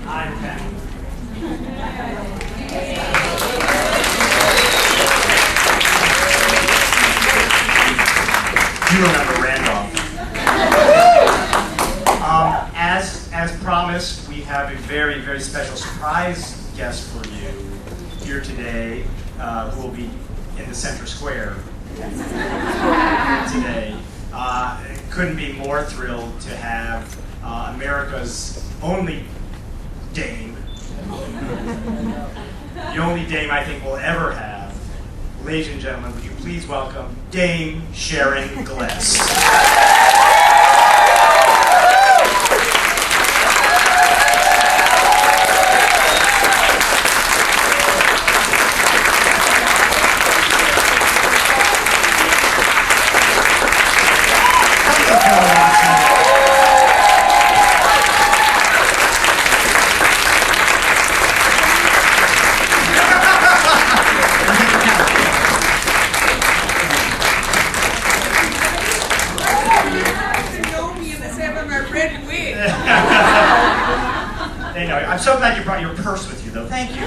I'm Penny. You remember Randolph. As promised, we have a very, very special surprise guest for you here today, who will be in the center square today. Couldn't be more thrilled to have America's only dame, the only dame I think we'll ever have. Ladies and gentlemen, would you please welcome Dame Sharon Gless. I'm so glad you brought your purse with you, though. Thank you.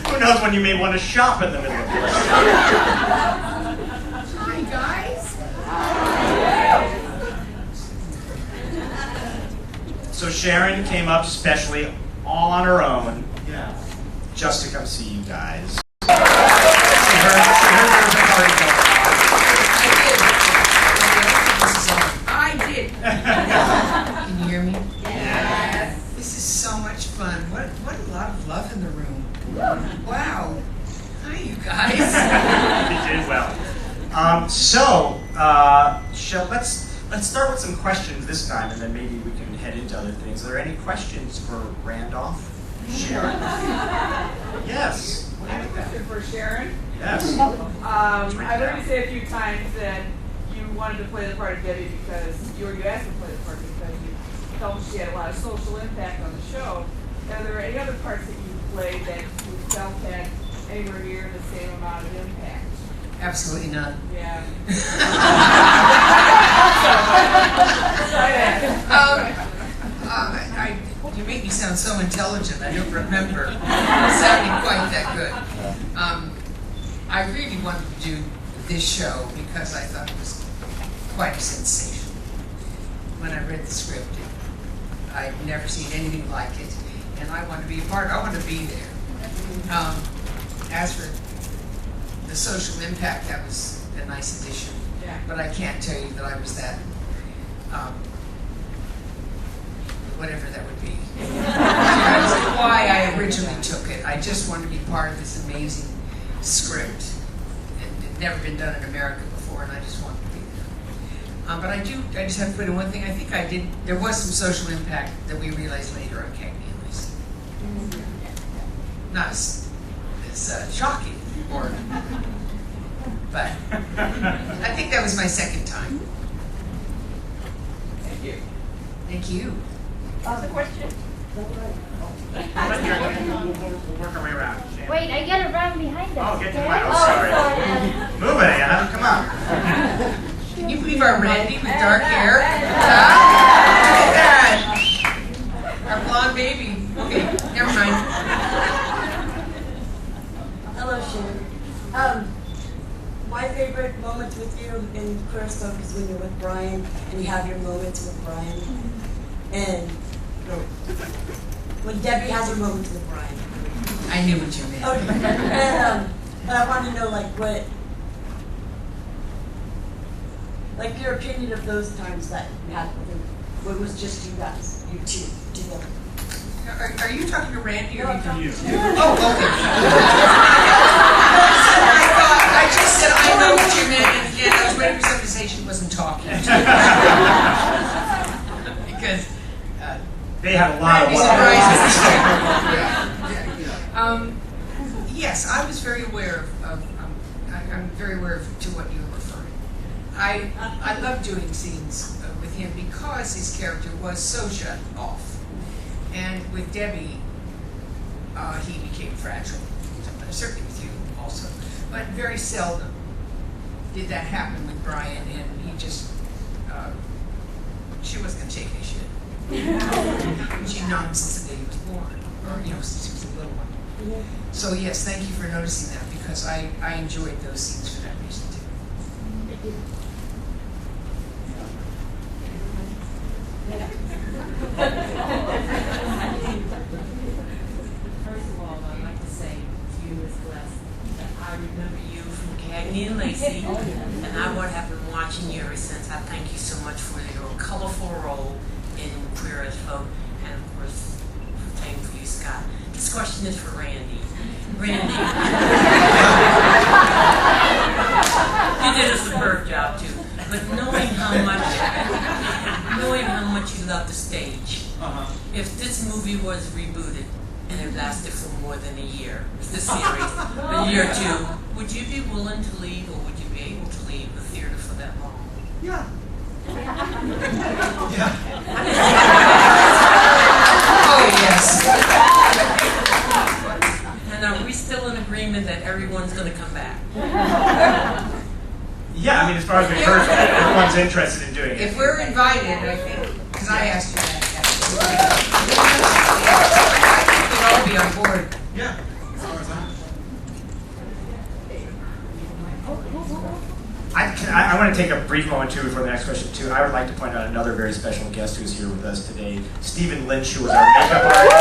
Who knows when you may want to shop in the middle of this. Hi, guys. So Sharon came up specially, all on her own, just to come see you guys. She heard there was a party going on. I did. Can you hear me? Yeah. This is so much fun. What a lot of love in the room. Wow. Hi, you guys. You did well. Let's start with some questions this time, and then maybe we can head into other things. Are there any questions for Randolph? Sharon? Yes. I have a question for Sharon. Yes. I've heard you say a few times that you wanted to play the part of Debbie because you asked to play the part because you felt she had a lot of social impact on the show. Are there any other parts that you played that you felt had anywhere near the same amount of impact? Absolutely not. Yeah. You make me sound so intelligent. I don't remember sounding quite that good. I really wanted to do this show because I thought it was quite a sensation. When I read the script, I'd never seen anything like it, and I want to be a part. I want to be there. As for the social impact, that was a nice addition. Yeah. But I can't tell you that I was that. Whatever that would be. That's why I originally took it. I just wanted to be part of this amazing script. It had never been done in America before, and I just wanted to be there. But I just have to put in one thing. I think there was some social impact that we realized later on Cagney, at least. Not as shocking, but I think that was my second time. Thank you. Thank you. The question? We'll work our way around. Sharon. Wait, I gotta run behind us. Oh, get to mine. Oh, sorry. Move it, Anna. Come on. Can you believe our Randy with dark hair? Look at that. Our blonde baby. Okay, never mind. Hello, Sharon. My favorite moment with you in Periscope is when you're with Brian and you have your moments with Brian. And when Debbie has her moments with Brian. I knew what you meant. Okay. And I wanted to know, like your opinion of those times that you had with him, when it was just you guys, you two together. Are you talking to Randy or No, are you talking you. to you? Oh, okay. I just said I know what you meant, and I was waiting for someone to say she wasn't talking. Because They have a lot of yes, I was very aware I'm very aware to what you were referring. I love doing scenes with him because his character was so shut off. And with Debbie, he became fragile. Certainly with you also. But very seldom did that happen with Brian, and he just, she wasn't going to take any shit. She'd known him since the day he was born, or since he was a little one. So yes, thank you for noticing that, because I enjoyed those scenes for that reason too. First of all, I'd like to say you as blessed that I remember you from Cagney and Lacey, and I would have been watching you ever since. I thank you so much for your colorful role in Queer as Folk, and of course, same for you, Scott. This question is for Randy. Randy, you did a superb job too, but knowing how much you love the stage, if this movie was rebooted and it lasted for more than a year, the series, a year or two, would you be willing to leave, or would you be able to leave the theater for that long? Yeah. Oh, yes. And are we still in agreement that everyone's going to come back? Yeah, I mean, as far as we've heard, everyone's interested in doing it. If we're invited, I think, because I asked you that. I think we'd all be on board. Yeah, as far as I want to take a brief moment too before the next question too. I would like to point out another very special guest who's here with us today, Stephen Lynch, who was our makeup artist.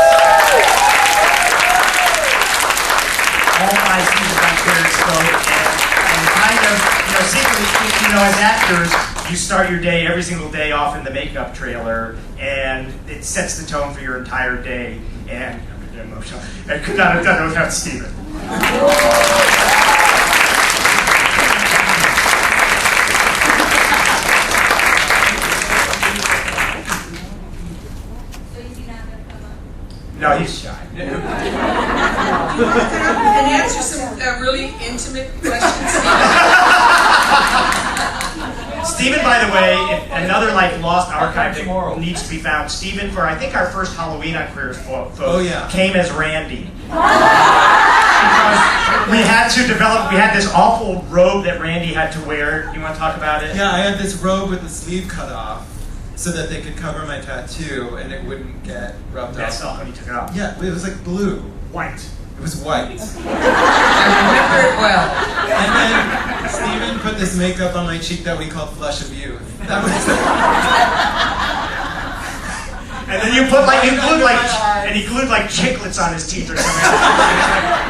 All 5 seasons on Queer as Folk, and kind of, secretly, as actors, you start your day every single day off in the makeup trailer, and it sets the tone for your entire day. And I'm getting emotional. I could not have done it without Stephen. No, he's shy. And answer some really intimate questions. Stephen, by the way, if another lost archive that needs to be found. Stephen, for I think our first Halloween on Queer as Folk, came as Randy. Because we had this awful robe that Randy had to wear. You want to talk about it? Yeah, I had this robe with the sleeve cut off, so that they could cover my tattoo and it wouldn't get rubbed That's off. not when he took it off. Yeah, it was like blue. White. It was white. I remember it well. And then Stephen put this makeup on my cheek that we called Flush of Youth. That was And then he glued like chiclets on his teeth or something.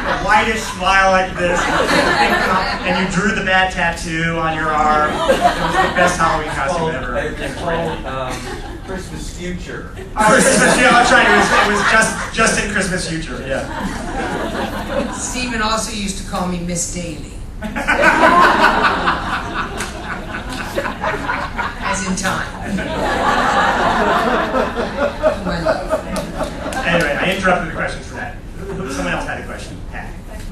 A whitish smile like this, and you drew the bad tattoo on your arm. It was the best Halloween costume ever. It's called Christmas Future. Christmas, that's right. It was just in Christmas Future. Yeah. Stephen also used to call me Miss Daly. As in time. My love. Anyway, I interrupted the questions for that. Someone else had a question. Pat. Can you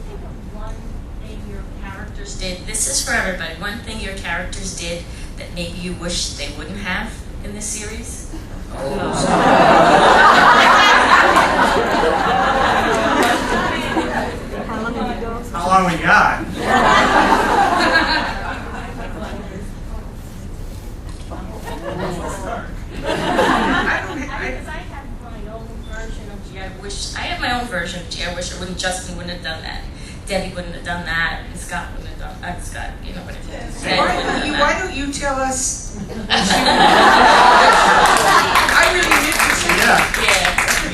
think of one thing your characters did? This is for everybody. One thing your characters did that maybe you wish they wouldn't have in this series? How long we got? I have my own version of Gee, I wish I wouldn't. Justin wouldn't have done that. Debbie wouldn't have done that. And Scott wouldn't have done that. Scott, you know what it is. Why don't you tell us? I really did.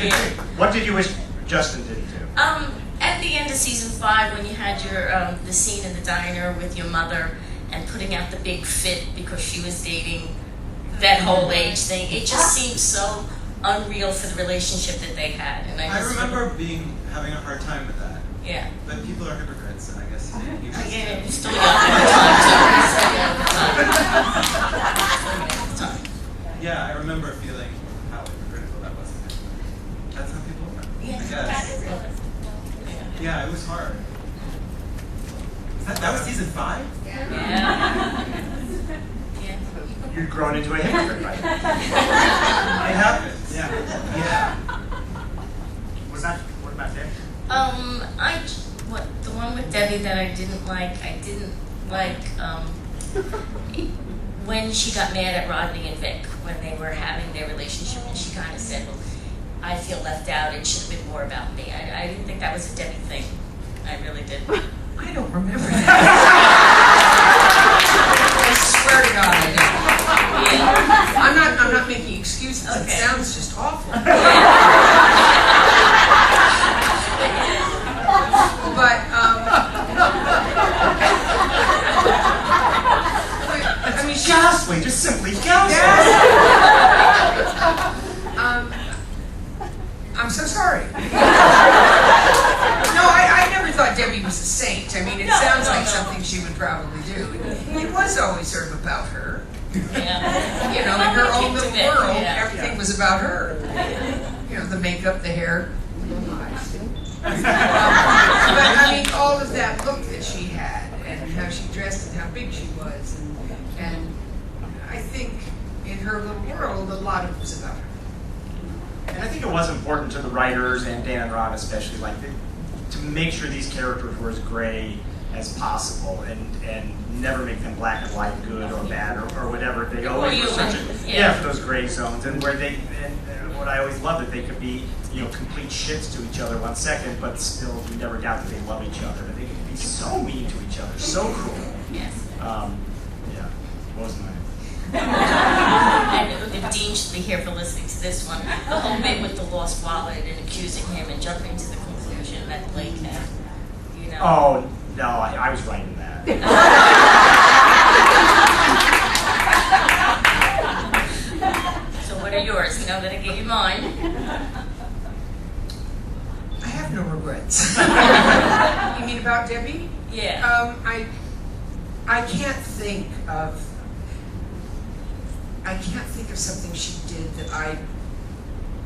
Yeah. What did you wish Justin did too? At the end of season 5, when you had your the scene in the diner with your mother and putting out the big fit because she was dating that whole age thing, it just seemed so unreal for the relationship that they had. And I remember having a hard time with that. Yeah. But people are hypocrites, and I guess you Yeah, you're still young at the time, too. Yeah, I remember feeling how hypocritical that was. That's how people are. Yeah, I guess. that is real. Yeah, it was hard. That was season 5? Yeah. You'd grown into a hypocrite by then. It happens. Yeah. What about that? The one with Debbie that I didn't like when she got mad at Rodney and Vic when they were having was a Debbie thing. I really did. I don't remember that. I swear to God, I don't. Yeah. I'm not making excuses. It Okay. sounds just awful. But I mean, she. Gasly, just simply Gasly. I'm so sorry. No, I never thought Debbie was a saint. I mean, it sounds like something she would probably do. It was always sort of about her. Yeah. You know, in her own little Bit, world, yeah. everything was about her. You know, the makeup, the hair. But I mean, all of that look that she had, and how she dressed, and how big she was, and I think in her little world, a lot of it was about her. And I think it was important to the writers and Dan and Ron especially, like to make sure these characters were as gray as possible, and never make them black and white, good or bad or whatever. They always were searching, for those gray zones, and where they and what I always loved that they could be, complete shits to each other 1 second, but still you never doubt that they love each other. But they could be so mean to each other, so cruel. Yes. What was mine? And if Dean should be here for listening to this one, the whole bit with the lost wallet and accusing him and jumping to the conclusion that Blake had, Oh, no, I was writing that. So what are yours? You know that I gave you mine. I have no regrets. You mean about Debbie? Yeah. I can't think of something she did that I.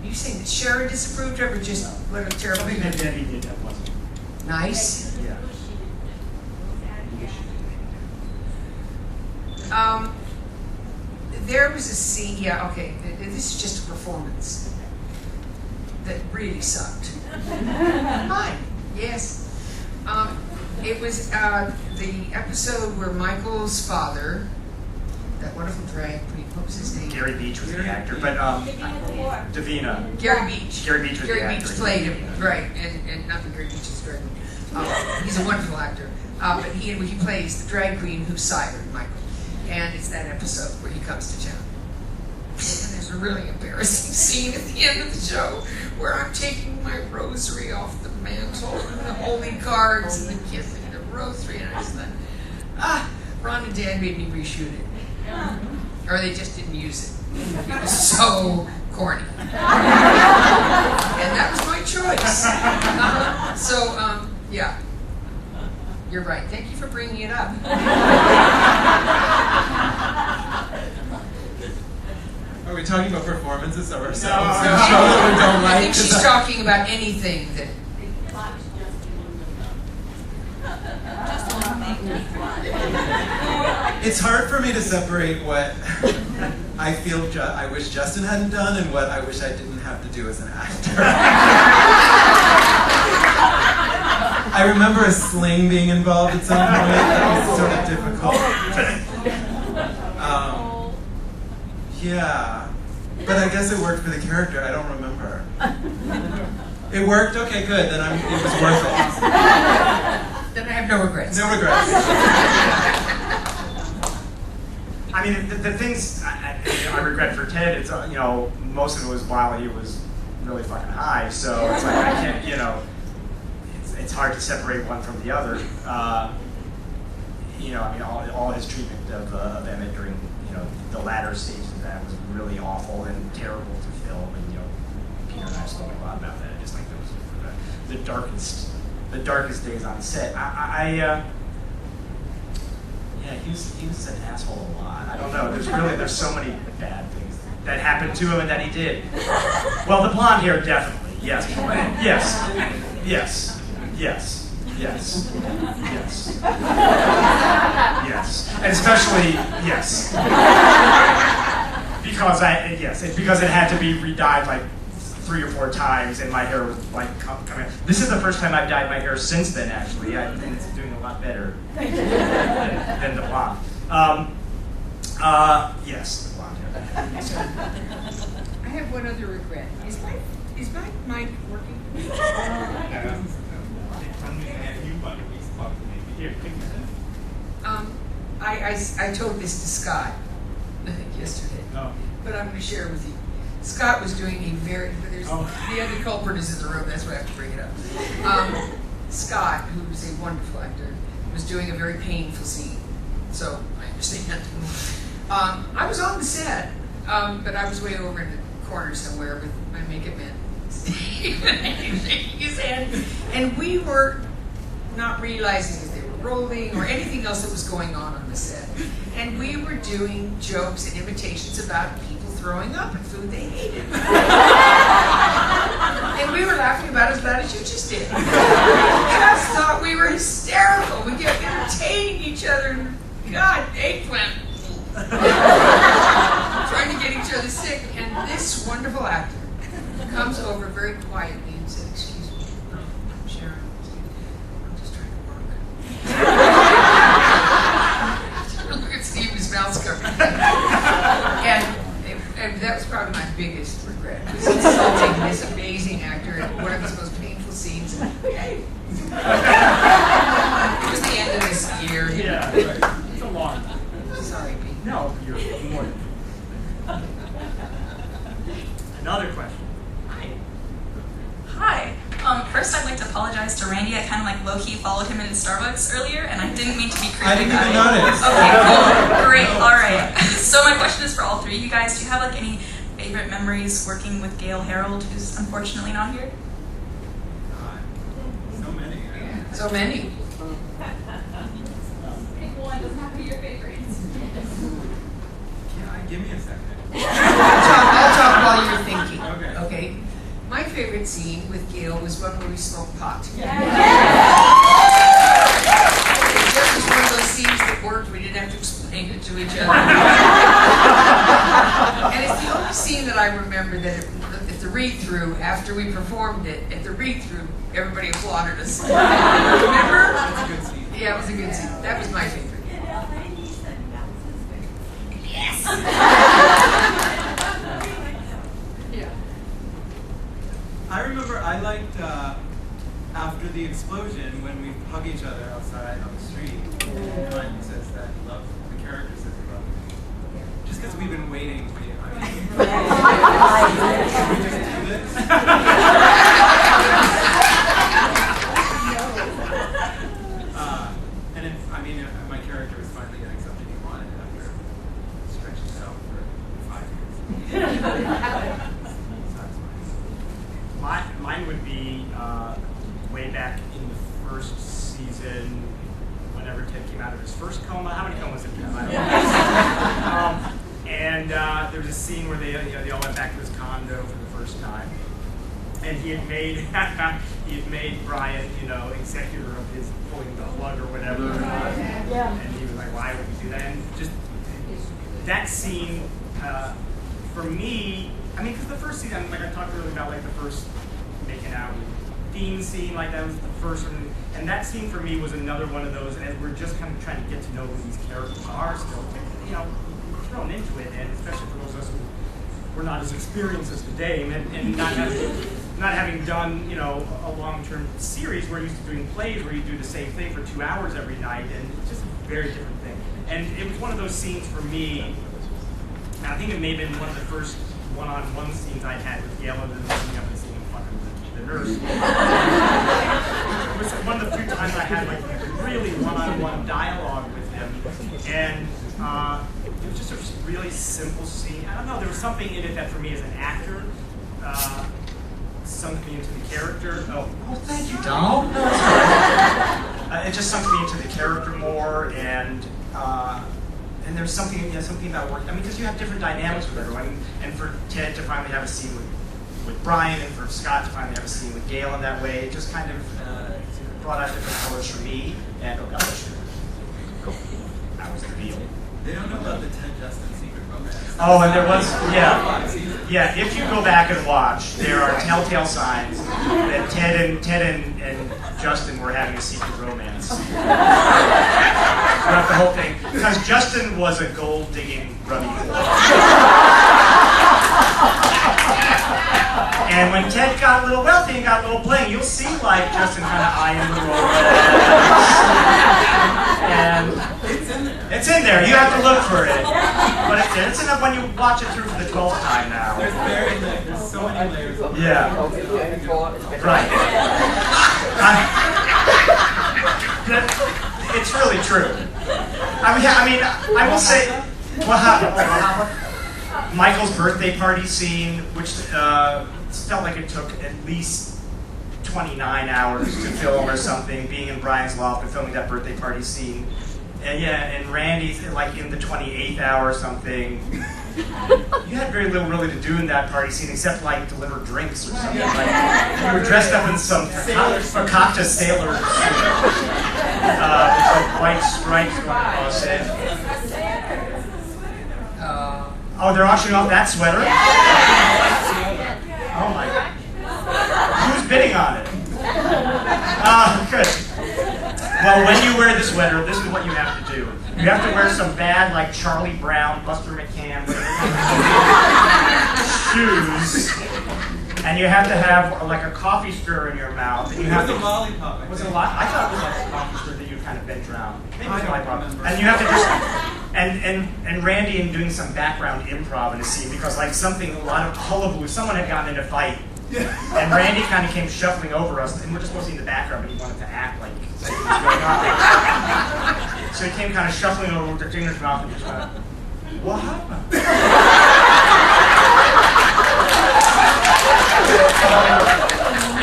You saying that Sharon disapproved of, or just what a terrible Something thing? that Debbie did that wasn't. Nice. Yeah. There was a scene. Yeah. Okay. This is just a performance that really sucked. Mine. Yes. It was the episode where Michael's father, that wonderful drag queen, what was his name? Gary Beach was the actor, but Davina. Gary Beach. Gary Beach was the Gary actor. Beach played him, right? And not that Gary Beach is drag queen. He's a wonderful actor. But he plays the drag queen who sired Michael, and it's that episode where he comes to town. And there's a really embarrassing scene at the end of the show where I'm taking my rosary off the mantle, and the holy cards, and the kissing, and the rosary, and I just thought, Ron and Dan made me reshoot it. Or they just didn't use it. It was so corny. And that was my choice. Yeah. You're right. Thank you for bringing it up. Are we talking about performances of ourselves? No. In a show that we don't I like? think she's talking about anything that. It's hard for me to separate what I feel I wish Justin hadn't done and what I wish I didn't have to do as an actor. I remember a sling being involved at some point. That was sort of difficult. Yeah. But I guess it worked for the character. I don't remember. It worked? Okay, good. Then it was worth it. Then I have no regrets. No regrets. I mean, the things I regret for Ted, it's most of it was while he was really fucking high. So it's like I can't, it's hard to separate one from the other. I mean, all his treatment of Emmett during the latter stages of that was really awful and terrible to film. And Peter and I spoke a lot about that. Just like those the darkest days on set. Yeah, he was an asshole a lot. I don't know. There's so many bad things that happened to him and that he did. Well, the blonde hair definitely. Yes. Yes. Yes. Yes. Yes. Yes. Yes. And especially yes. Because it had to be re-dyed like 3 or 4 times, and my hair was like coming. This is the first time I've dyed my hair since then. Actually, I think it's doing a lot better than the blonde. Yes, the blonde hair. I have one other regret. Is my mic working? and you want to please talk to me. Here, take this. I told this to Scott, I think yesterday, but I'm going to share it with you. Scott was doing a the other culprit is in the room, that's why I have to bring it up. Scott, who's a wonderful actor, was doing a very painful scene, so I understand. I was on the set, but I was way over in the corner somewhere with my makeup man shaking his hand, and we were not realizing if they were rolling or anything else that was going on the set. And we were doing jokes and imitations about people throwing up and food they hated. And we were laughing about it as bad as you just did. Just thought we were hysterical. We kept imitating each other, and God, eggplant. Trying to get each other sick. And this wonderful actor comes over very quietly and said, "Excuse me, Sharon, I'm just trying to work." Look at Steve, his mouth's covered. And that was probably my biggest regret, was insulting this amazing actor in one of his most painful scenes. Hey. It was the end of this year. Yeah, right. It's a long. Sorry, Pete. No, you're more than. Another question. Hi. First, I'd like to apologize to Randy. I kind of like low-key followed him in Starbucks earlier, and I didn't mean to be creepy. I didn't even notice. Okay, cool. Great. All right. So my question is for all three of you guys. Do you have like any favorite memories working with Gail Harold, who's unfortunately not here? So many. So many. Pick one, doesn't have to be your favorites. Give me a second. I'll talk while you're thinking. Okay. My favorite scene with Gail was one where we smoked pot. It just was one of those scenes that worked. We didn't have to explain it to each other. And it's the only scene that I remember that at the read-through, after we performed it, at the read-through, everybody applauded us. Remember? That's a good scene. Yeah, it was a good scene. That was my favorite. Yes. I remember I liked after the explosion when we hug each other outside on the street. Clinton says that he loves the character says he loves me. Just because we've been waiting. Should we just do this? And my character was finally getting something he wanted after stretching it out for 5 years. Mine would be way back in the first season, whenever Ted came out of his first coma. How many comas did he have? I don't know. And there was a scene where they all went back to his condo for the first time, and he had made Brian, executor of his pulling the plug or whatever. And he was like, "Why would you do that?" And just that scene, for me. Because the first season, like I talked earlier about, like the first making out with Dean scene, like that was the first one, and that scene for me was another one of those. And we're just kind of trying to get to know who these characters are still, thrown into it, and especially for those of us who were not as experienced as Dave, and not having done a long-term series. We're used to doing plays where you do the same thing for 2 hours every night, and it's just a very different thing. And it was one of those scenes for me. And I think it may have been one of the first one-on-one scenes I had with Gail, other than the scene of fucking the nurse. It was one of the few times I had like really one-on-one dialogue with him, and it was just a really simple scene. I don't know, there was something in it that for me as an actor sunk me into the character. Oh, thank you, Donald. No, it's all right. It just sunk me into the character more, and there's something about working. Because you have different dynamics with everyone, and for Ted to finally have a scene with Brian, and for Scott to finally have a scene with Gail in that way, it just kind of brought out different colors for me. And oh gosh, that was the deal. They don't know about the Ted Justin secret romance. Oh, and there was, yeah. If you go back and watch, there are telltale signs that Ted and Justin were having a secret romance throughout the whole thing, because Justin was a gold-digging grubby boy. And when Ted got a little wealthy and got a while playing, you'll see like Justin kind of eyeing the role. And it's in there. You have to look for it. But it's enough when you watch it through for the 12th time now. There's so many layers of Yeah. Right. It's really true. I will say, Michael's birthday party scene, which felt like it took at least 29 hours to film or something, being in Brian's loft and filming that birthday party scene. And and Randy's like in the 28th hour or something. You had very little really to do in that party scene except like deliver drinks or something. Like, you were dressed up in some Fakakta sailor suit. With white stripes going across it. Oh, they're auctioning off that sweater? Oh my God. Who's bidding on it? Good. Well, when you wear the sweater, this is what you have to do. You have to wear some bad, like Charlie Brown, Buster McCann, shoes, and you have to have like a coffee stirrer in your mouth. And you have a lollipop. Was it a lot? I thought it was like a coffee stirrer that you kind of bent around. Maybe it was a lollipop. And you have to just and Randy in doing some background improv in a scene because like a lot of hullabaloo. Someone had gotten in a fight. And Randy kind of came shuffling over us, and we're just mostly in the background, but he wanted to act like something was going on. So he came kind of shuffling over with their fingers in his mouth and just went, "What happened?"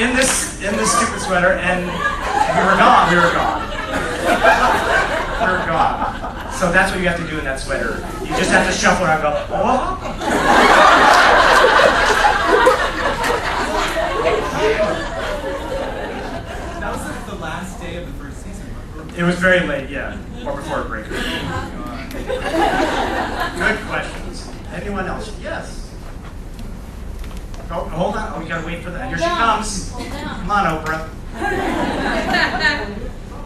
in this stupid sweater, and we were gone. We were gone. So that's what you have to do in that sweater. You just have to shuffle around and go, "What happened?" That was like the last day of the first season. It was very late, yeah. Or before break. Good questions. Anyone else? Yes. Oh, hold on. Oh, we gotta wait for that. Here she comes. Come on, Oprah.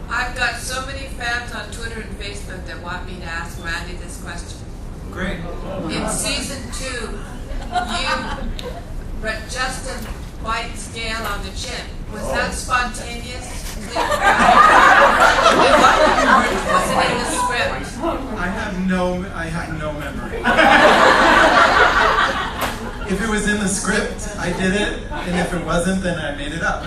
I've got so many fans on Twitter and Facebook that want me to ask Randy this question. Great. In season 2, you but Justin White scale on the chin. Was that spontaneous? Was it in the script? I had no memory. If it was in the script, I did it, and if it wasn't, then I made it up.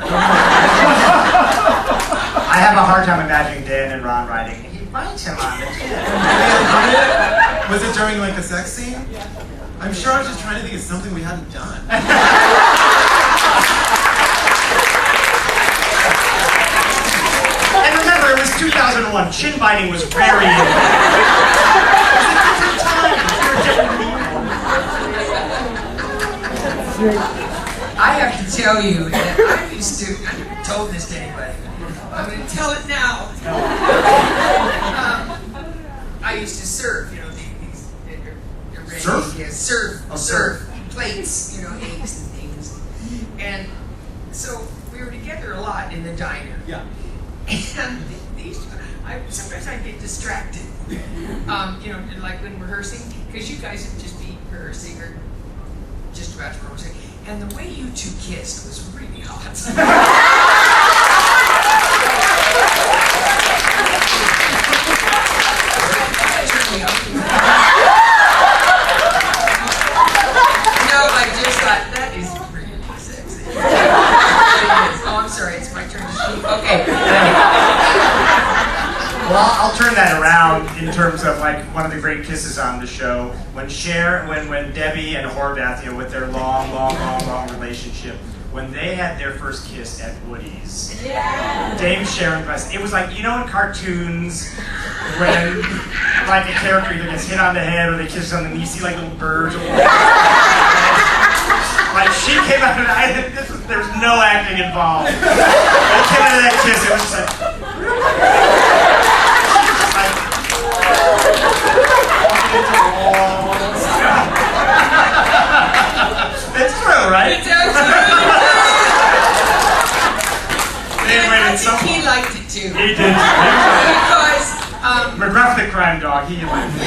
I have a hard time imagining Dan and Ron writing. He bites him on the chin. Was it during like a sex scene? I'm sure I was just trying to think of something we hadn't done. And remember, it was 2001. Chin biting was very in. It was a different time. We were different people. I have to tell you that I used to, I never told this to anybody. I'm going to tell it now. I used to serve, you know, these Serve? Yeah, serve, Oh, serve plates, you know, eggs and things. And so we were together a lot in the diner. Yeah. And sometimes I get distracted, you know, like when rehearsing, because you guys would just be rehearsing or just about to rehearsing. And the way you two kissed was really hot. Turned me on. No, I just thought, that is really sexy. Oh, I'm sorry, it's my turn to speak. Okay. Well, I'll turn that around in terms of like one of the great kisses on the show. When Debbie and Horvath, you know, with their long relationship, when they had their first kiss at Woody's, Dame Sharon, it was like, you know, in cartoons when like a character either gets hit on the head or they kiss on the knee, you see like little birds. Like she came out and there was no acting involved. They came out of that kiss, it was just like. It's true, right? It's absolutely Anyway, I think he liked it too. He did. Because, McGruff the crime dog, he liked it.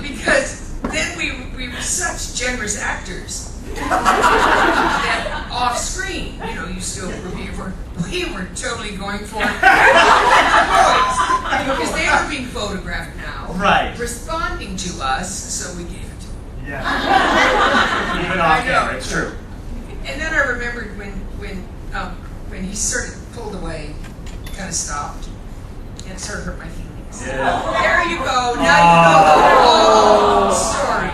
because then we were such generous actors that off screen. You know, we were totally going for it. Because they are being photographed now. Right. Responding to us, so we gave it to them. Yeah. Even off I know. camera, it's true. And then I remembered when he sort of pulled away, kind of stopped, and it sort of hurt my feelings. Yeah. There you go. Now you know the whole story.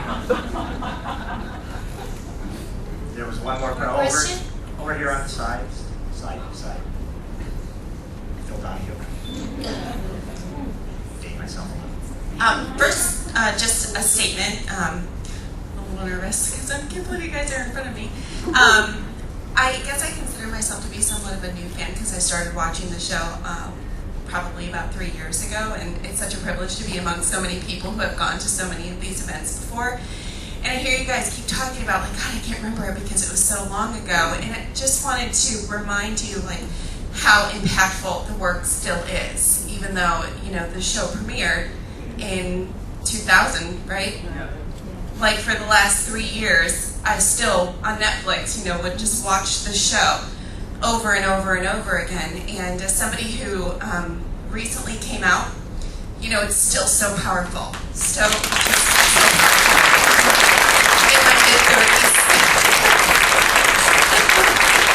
There was one more Question? over here on the side. Phil Donahue. Date myself. First, just a statement. I'm a little nervous because I can't believe you guys are in front of me. I guess I consider myself to be somewhat of a new fan because I started watching the show probably about 3 years ago, and it's such a privilege to be among so many people who have gone to so many of these events before. And I hear you guys keep talking about, like, God, I can't remember it because it was so long ago. And I just wanted to remind you, like, how impactful the work still is, even though, you know, the show premiered in 2000, right? Yeah. Like, for the last 3 years, I still, on Netflix, you know, would just watch the show over and over and over again. And as somebody who recently came out, you know, it's still so powerful. So powerful. In my mid-30s.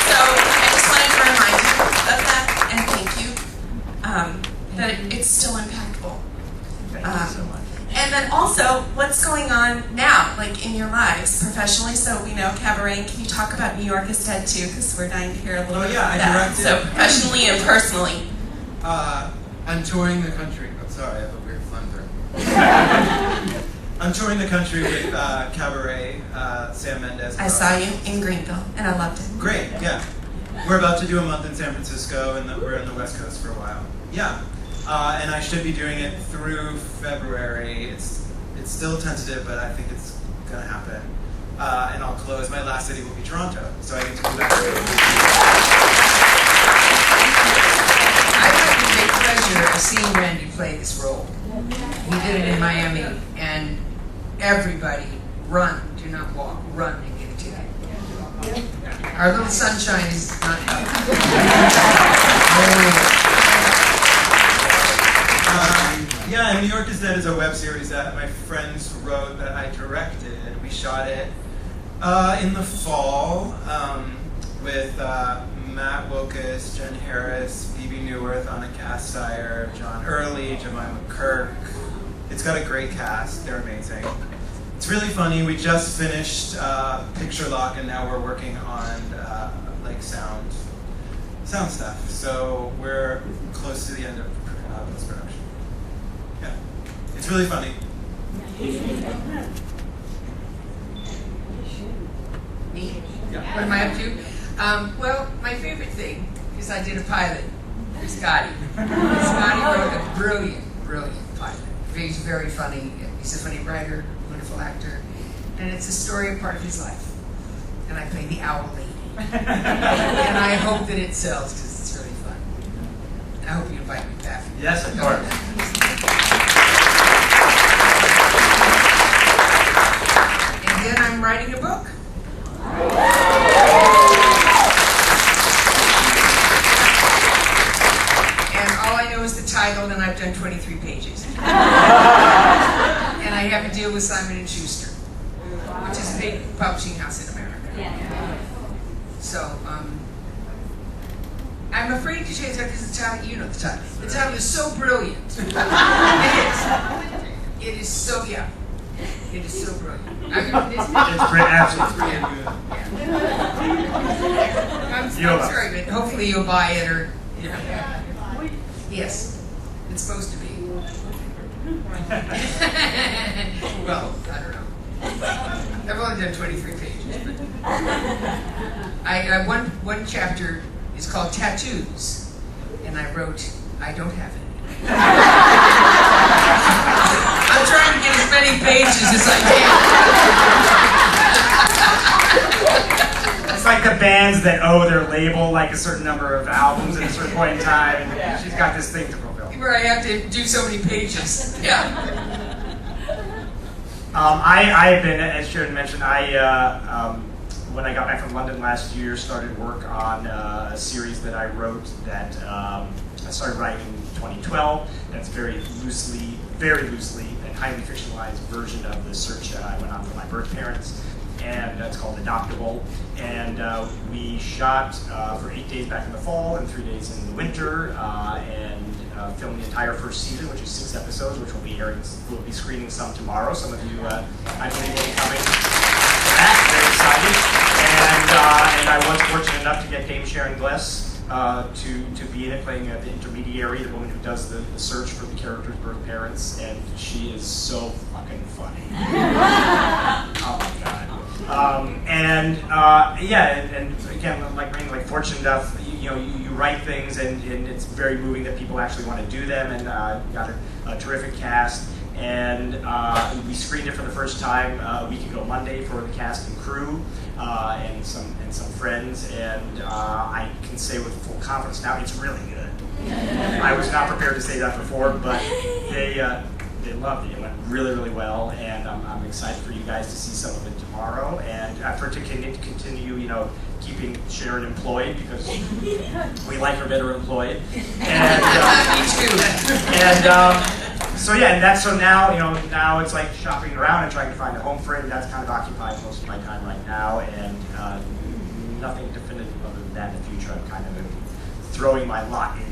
So I just wanted to remind you of that, and thank you, that it's still impactful. Thank you so much. And then also, what's going on now, like in your lives, professionally? So we know Cabaret. Can you talk about New York is Dead too? Because we're dying to hear a little bit yeah, about I that. directed. So professionally and personally. I'm touring the country. I'm sorry, I have a weird flamethrower. I'm touring the country with Cabaret, Sam Mendes. I saw you in Greenville, and I loved it. Great, yeah. We're about to do a month in San Francisco, and we're in the West Coast for a while. Yeah, and I should be doing it through February. It's still tentative, but I think it's gonna happen. And I'll close. My last city will be Toronto, so I get to go back. I had the great pleasure of seeing Randy play this role. He did it in Miami, and everybody, run, do not walk, run and get a ticket. Our little sunshine is not Yeah, and New York is Dead is a web series that my friends wrote that I directed. We shot it in the fall with Matt Wilkus, Jen Harris, Phoebe Newirth, Anna Castire, John Early, Jemima Kirk. It's got a great cast. They're amazing. It's really funny. We just finished Picture Lock, and now we're working on like sound stuff. So we're close to the end of post-production. Yeah, it's really funny. Me? Yeah. What am I up to? Well, my favorite thing is I did a pilot for Scotty. Scotty wrote a brilliant pilot. He's very funny. He's a funny writer, wonderful actor, and it's a story of part of his life. And I play the owl lady. And I hope that it sells because it's really fun. And I hope you invite me back. Yes, of course. And then I'm writing a book. And all I know is the title, and I've done 23 pages. And I have a deal with Simon & Schuster, which is a big publishing house in America. So, I'm afraid to change that because the title, you know the title. The title is so brilliant. It is. It is so, yeah. It is so brilliant. It's absolutely brilliant. I'm sorry, but hopefully you'll buy it or, you know. Yes, it's supposed to be. Well, I don't know. I've only done 23 pages, but one chapter is called Tattoos, and I wrote, I don't have any. I'm trying to get as many pages as I can. It's like the bands that owe their label like a certain number of albums at a certain point in time, and she's got this thing to fulfill. Where I have to do so many pages. Yeah. I have been, as Sharon mentioned, I when I got back from London last year, started work on a series that I wrote that I started writing in 2012. That's very loosely and highly fictionalized version of the search I went on for my birth parents. And it's called Adoptable. And we shot for 8 days back in the fall and 3 days in the winter, and filmed the entire first season, which is 6 episodes, which will be airing. We'll be screening some tomorrow. Some of you, I believe, will be coming to that. Very excited. And I was fortunate enough to get Dame Sharon to be in it, playing the intermediary, the woman who does the search for the character's birth parents, and she is so fucking funny. Oh my god. And again, like Rain, like fortunate enough, you write things, and it's very moving that people actually want to do them, and got a terrific cast. And we screened it for the first time a week ago Monday for the cast and crew, and some friends, and I can say with full confidence now it's really good. I was not prepared to say that before, but they loved it. It went really, really well, and I'm excited for you guys to see some of it tomorrow, and for to continue, keeping Sharon employed, because we like her better employed. And Me too. and so now it's like shopping around and trying to find a home for it. That's kind of occupies most of my time right now, and nothing definitive other than that in the future. I'm kind of throwing my lot in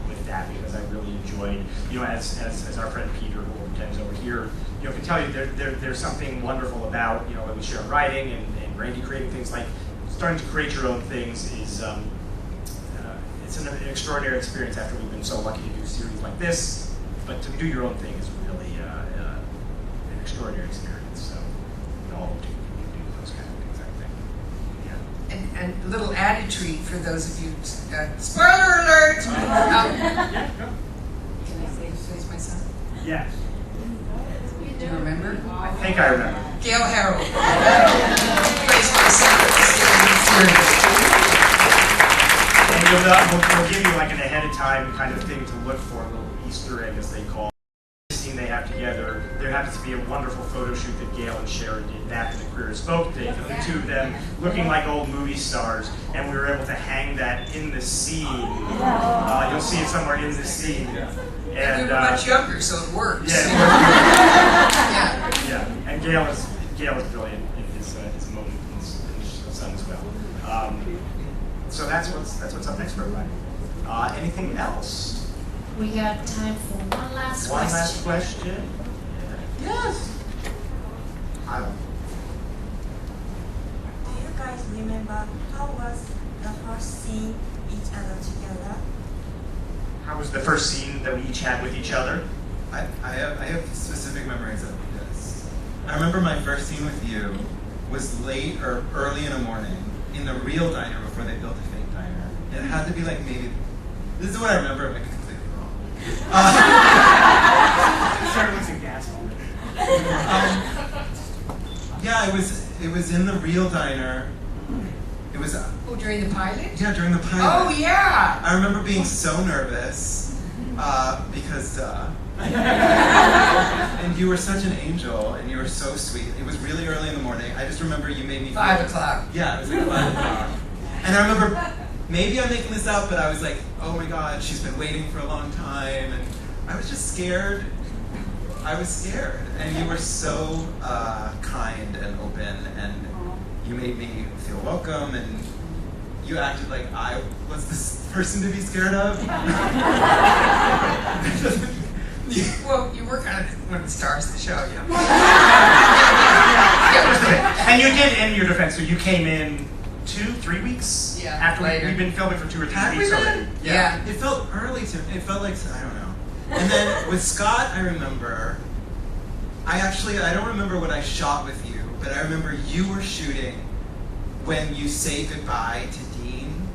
with that, because I really enjoyed, as our friend Peter, who attends over here, can tell you, there's something wonderful about, when we share writing and Randy creating things, like starting to create your own things is, it's an extraordinary experience after we've been so lucky to do a series like this. But to do your own thing is really an extraordinary experience. So we all hope to do those kind of things, I think. Yeah. And a little added treat for those of you, spoiler alert! Can I say my son? Yes. Do you remember? I think I remember. Gail Harold plays my son in the series. And we'll give you like an ahead of time kind of thing to look for, a little Easter egg, as they call it. The scene they have together, there happens to be a wonderful photo shoot that Gail and Sharon did after the Career Spoke Day, the two of them looking like old movie stars, and we were able to hang that in the scene. You'll see it somewhere in the scene. And we were much younger, so it works. Yeah, it works. Yeah. And Gail is brilliant in his moment in his son as well. So that's what's up next for everybody. Anything else? We got time for one last One question. last question. Yes. I don't. Do you guys remember how was the first scene each other together? How was the first scene that we each had with each other? I have specific memories of this. I remember my first scene with you was late or early in the morning in the real diner before they built a fake diner. It had to be like maybe, this is what I remember, I could be completely wrong. Sharon looks in gas. Yeah, it was in the real diner. It was During the pilot? yeah, during the pilot. Oh yeah! I remember being so nervous because and you were such an angel and you were so sweet. It was really early in the morning. I just remember you made me feel 5 o'clock. Yeah, it was like 5 o'clock. And I remember, maybe I'm making this up, but I was like, oh my god, she's been waiting for a long time, and I was just scared. I was scared, and you were so kind and open, and you made me feel welcome, and you acted like I was this person to be scared of. Well, you were kind of one of the stars of the show, yeah. And you did, in your defense, so you came in 2-3 weeks after later. We've been filming for 2 or 3 Had we weeks been? already. Yeah. It felt early to me. It felt like, I don't know. And then with Scott, I remember, I don't remember what I shot with you, but I remember you were shooting when you say goodbye to Dean,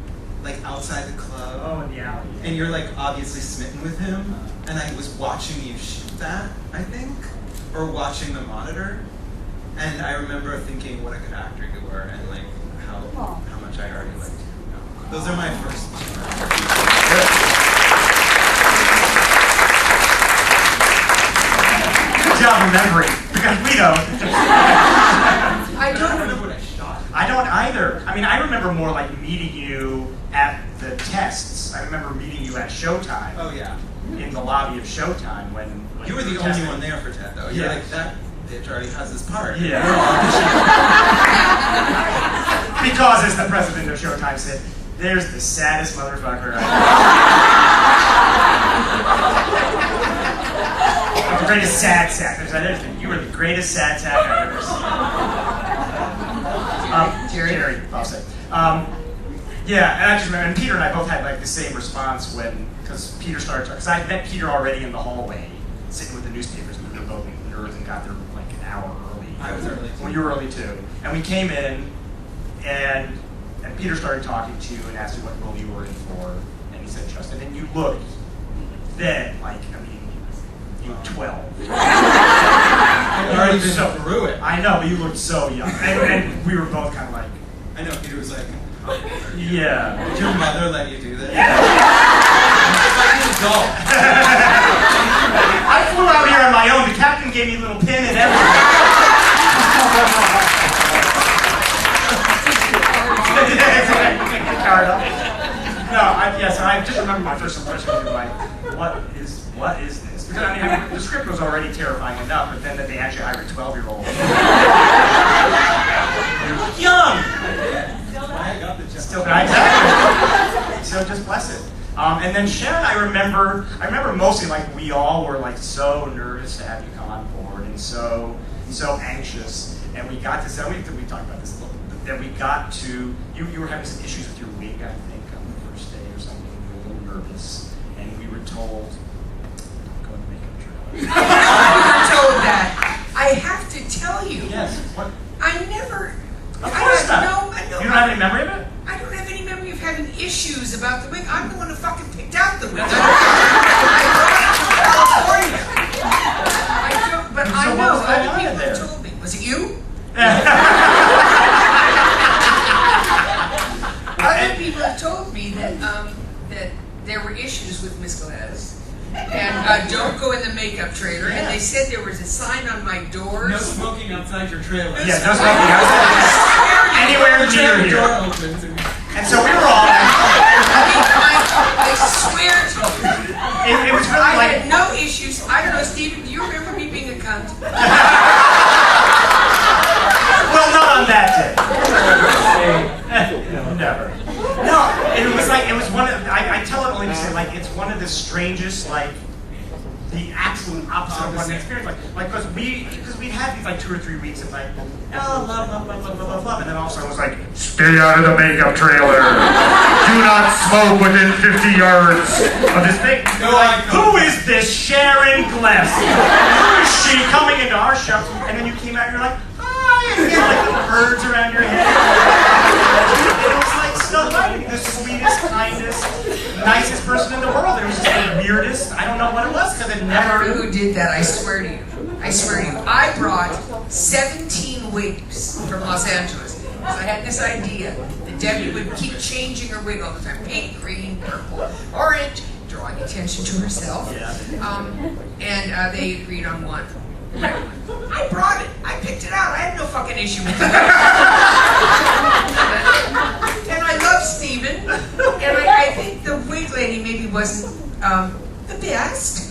like outside the club. Oh, in the alley. And you're like obviously smitten with him. And I was watching you shoot that, I think, or watching the monitor. And I remember thinking what a good actor you were, and like how much I already liked you. Those are my first. Good job remembering, because we don't. I don't remember what I shot. I don't either. I mean, I remember more like meeting you at the tests. I remember meeting you at Showtime. Oh yeah. In the lobby of Showtime when You were the only one there for Ted, though. You're like, that bitch already has his part. Yeah. Because, as the president of Showtime said, there's the saddest motherfucker the greatest sad sack. You were the greatest sad sack I've ever seen. Jerry, I'll say. Yeah, and I just remember, and Peter and I both had like the same response because Peter started talking, because I met Peter already in the hallway, sitting with the newspapers, and we were both nerds and got there like an hour early. I was early too. Well, you were early too. And we came in, and Peter started talking to you and asked you what role you were in for, and he said Justin, and you looked then like, I mean, you were 12. I already been through it. I know, but you looked so young. And we were both kind of like, I know, Peter was like, yeah. Did your mother let you do this? Yeah. It's like an adult. I flew out here on my own. The captain gave me a little pin and everything. No, so I just remember my first impression was like, what is this? Because I mean, the script was already terrifying enough, but then that they actually hired a 12-year-old. Young. I got the job. Still, exactly. So just bless it. And then Sharon, I remember mostly like we all were like so nervous to have you come on board and so anxious. And we got to say, we talked about this a little bit, that we got to, you were having some issues with your wig, I think, on the first day or something. You were a little nervous. And we were told, go to the makeup trailer. We were told that. I have to tell you. Yes. What? I never. Of course not. I know. You don't have any memory of it? I don't have any memory of having issues about the wig. I'm the one who fucking picked out the wig. I brought it to California. But So I what know was going other on people there? have told me. Was it you? Other people have told me that that there were issues with Miss Glass. And don't go in the makeup trailer. And they said there was a sign on my doors. No smoking outside your trailer. Yeah, no smoking outside. Anywhere near The door here. opens and And so we were all. I swear to you. It was really I like. had no issues. I don't know, Stephen, do you remember me being a cunt? Well, not on that day. Never. No, it was like, it was one of, I tell it only to say, like, it's one of the strangest, like, the absolute opposite of what an experience like because we'd had these like 2 or 3 weeks of like blah blah blah blah blah blah blah, and then all of a sudden it was like, stay out of the makeup trailer, do not smoke within 50 yards of this thing. No, Like, who is this Sharon Gless? Who is she coming into our show? And then you came out and you're like, hi, and you had like the birds around your head. It was like Snow White, the sweetest, kindest, nicest person in the world. It was just the weirdest. I don't know what it was because it I never. don't know who did that, I swear to you. I swear to you. I brought 17 wigs from Los Angeles. Because I had this idea that Debbie would keep changing her wig all the time. Pink, green, purple, orange, drawing attention to herself. Yeah. And they agreed on one. I brought it. I picked it out. I had no fucking issue with it. And I love Steven. And I think the wig lady maybe wasn't the best.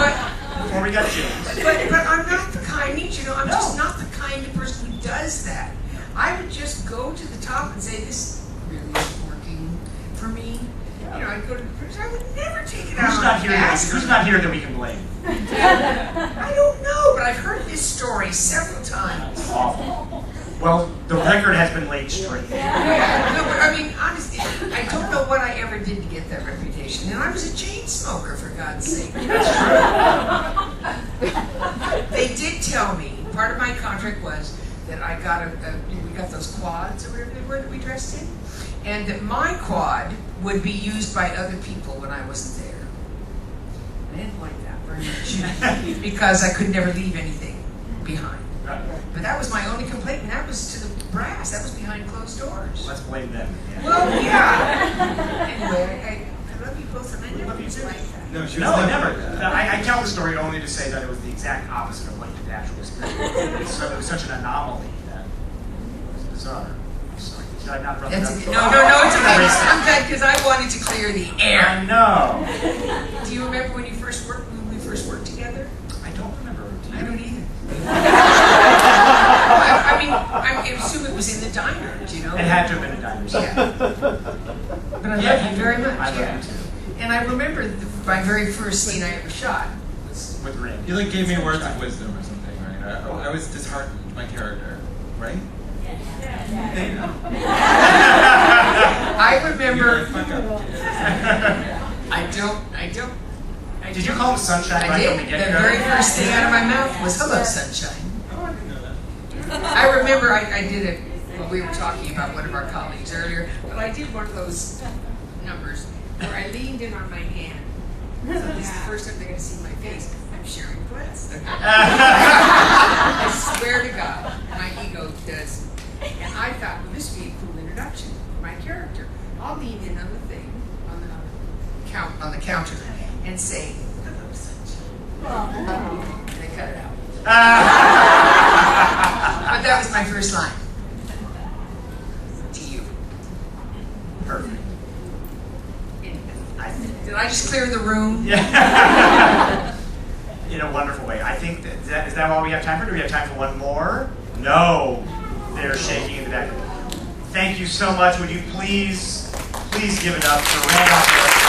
But Before we got James. but I'm not the kind, I'm just not the kind of person who does that. I would just go to the top and say, this really isn't working for me. I'd go to the producer. I would never take it out Who's on not here? cast. Who's not here that we can blame? I don't know, but I've heard this story several times. It's awful. Well, the record has been laid straight. No, but I mean, honestly, I don't know what I ever did to get that reputation. And I was a chain smoker, for God's sake. They did tell me, part of my contract was that I got we got those quads or whatever they were that we dressed in, and that my quad would be used by other people when I wasn't there. I didn't like that very much because I could never leave anything behind. But that was my only complaint, and that was to the brass. That was behind closed doors. Let's blame them. Yeah. Well, yeah. Anyway, I love you both, and I never was like that. no, she was No, never. never. I tell the story only to say that it was the exact opposite of what the actual experience was. So it was such an anomaly that his honor. Sorry, did I not run That's that? okay. No, it's okay. I'm glad because I wanted to clear the air. I know. Do you remember when we first worked together? I don't remember. Do I you? don't either. I assume it was in the diner, do you know? It had to have been a diner. Yeah. But I love you very much. I love yeah. you too. And I remember my very first scene I ever shot was With Randy. You like gave me words of wisdom or something, right? I was disheartened, my character, right? Yeah. I You remember. were a fuck up. I don't. Did you call him Sunshine I right did. from the The get-go? very first thing out of my mouth was "Hello, sunshine." Oh, I didn't know that. I remember I did it when we were talking about one of our colleagues earlier, but I did one of those numbers where I leaned in on my hand. So this is the first time they're going to see my face. I'm Sharon Glass. I swear to God, my ego does. And I thought, well, this would be a cool introduction for my character. I'll lean in on the thing, on the counter, and say, "Hello, sunshine." And they cut it out. But that was my first line. To you. Perfect. Did I just clear the room? Yeah. In a wonderful way. I think is that all we have time for? Do we have time for one more? No. They're shaking in the back. Thank you so much. Would you please give it up for Randolph?